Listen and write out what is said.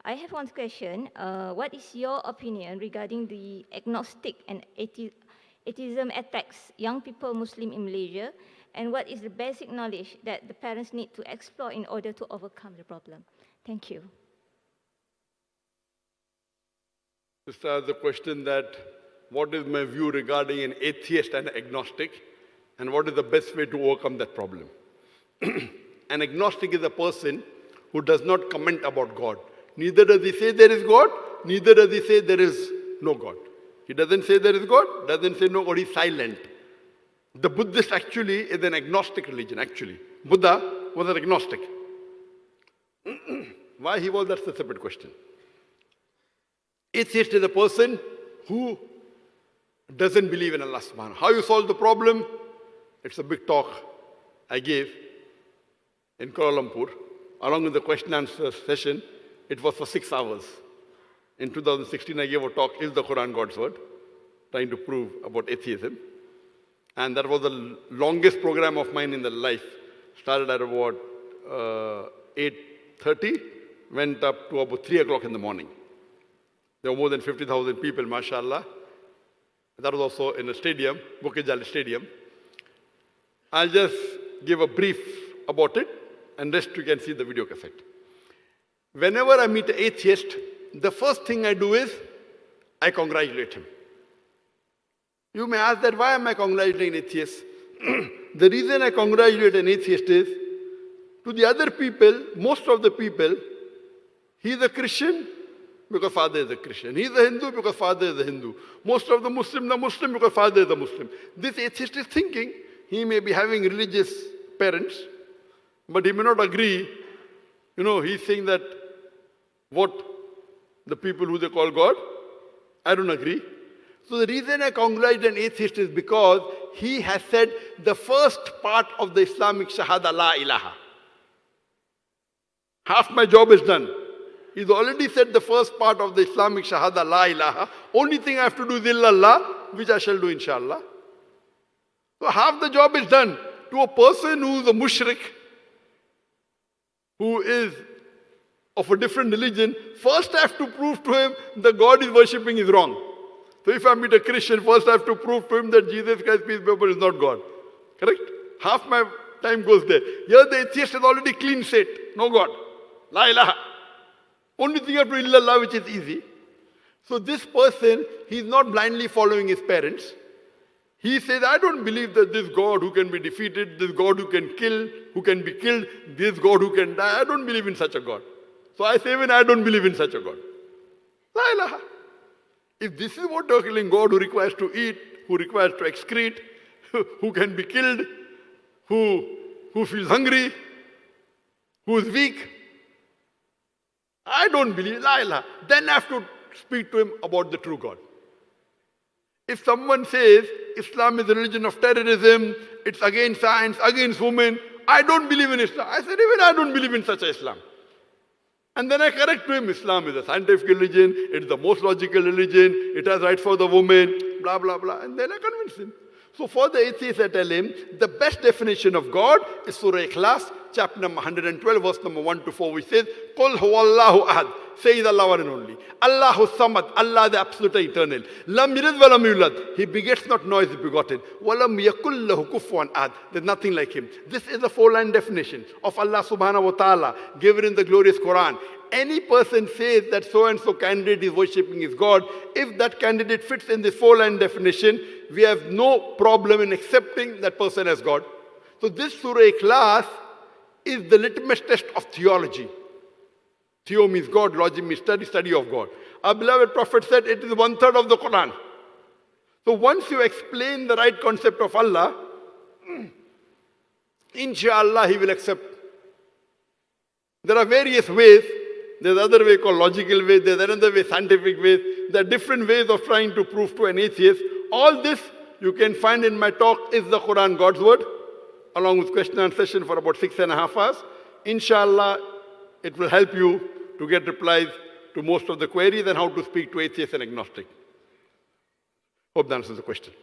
I have one question. What is your opinion regarding the agnostic and atheism attacks young people Muslim in Malaysia? And what is the basic knowledge that the parents need to explore in order to overcome the problem? Thank you. To start the question that what is my view regarding an atheist and agnostic, and what is the best way to overcome that problem? An agnostic is a person who does not comment about God. Neither does he say there is God, neither does he say there is no God. He doesn't say there is God, doesn't say no God, he's silent. The Buddhist actually is an agnostic religion, actually. Buddha was an agnostic. Why he was, that's a separate question. Atheist is a person who doesn't believe in Allah subhanahu. How you solve the problem? It's a big talk I gave in Kuala Lumpur, along with the question and answer session. It was for 6 hours. In 2016, I gave a talk, Is the Quran God's Word? Trying to prove about atheism. And that was the longest program of mine in the life. Started at about 8:30, went up to about 3 o'clock in the morning. There were more than 50,000 people, mashallah. That was also in a stadium, Bukit Jalil Stadium. I'll just give a brief about it, and rest you can see the video cassette. Whenever I meet an atheist, the first thing I do is, I congratulate him. You may ask that, why am I congratulating an atheist? The reason I congratulate an atheist is, to the other people, most of the people, he's a Christian because father is a Christian. He's a Hindu because father is a Hindu. Most of the Muslims are Muslim because father is a Muslim. This atheist is thinking, he may be having religious parents, but he may not agree. You know, he's saying that what the people who they call God, I don't agree. So the reason I congratulate an atheist is because he has said the first part of the Islamic Shahada, La ilaha. Half my job is done. He's already said the first part of the Islamic Shahada, La ilaha. Only thing I have to do is illallah, which I shall do inshallah. So half the job is done. To a person who is a mushrik, who is of a different religion, first I have to prove to him the God is worshipping is wrong. So if I meet a Christian, first I have to prove to him that Jesus Christ, peace be upon him, is not God. Correct? Half my time goes there. Here the atheist is already clean slate. No God. La ilaha. Only thing you have to do illallah, which is easy. So this person, he is not blindly following his parents. He says, I don't believe that this God who can be defeated, this God who can kill, who can be killed, this God who can die, I don't believe in such a God. So I say, even I don't believe in such a God. La ilaha. If this is what you're killing, God who requires to eat, who requires to excrete, who can be killed, who feels hungry, who is weak, I don't believe, la ilaha. Then I have to speak to him about the true God. If someone says Islam is a religion of terrorism, it's against science, against women, I don't believe in Islam. I said, even I don't believe in such a Islam. And then I correct to him, Islam is a scientific religion, it's the most logical religion, it has rights for the woman, blah, blah, blah. And then I convince him. So for the atheist, I tell him, the best definition of God is Surah Ikhlas, chapter number 112, verse number 1 to 4, which says, Qul huwallahu ahad. Say is Allah one and only. Allahu samad. Allah the absolute eternal. Lam yalid wa lam yulad. He begets not, nor is he begotten. Walam yakul lahu kufuwan ahad. There's nothing like him. This is a 4-line definition of Allah subhanahu wa ta'ala given in the glorious Quran. Any person says that so-and-so candidate is worshipping his God, if that candidate fits in this 4-line definition, we have no problem in accepting that person as God. So this Surah Ikhlas is the litmus test of theology. Theo means God, logic means study of God. Our beloved Prophet said it is 1/3 of the Quran. So once you explain the right concept of Allah, inshallah he will accept. There are various ways. There's another way called logical way, there's another way, scientific way. There are different ways of trying to prove to an atheist. All this you can find in my talk, Is the Quran God's Word? Along with question and session for about 6.5 hours. Inshallah, it will help you to get replies to most of the queries and how to speak to atheists and agnostic. Hope that answers the question.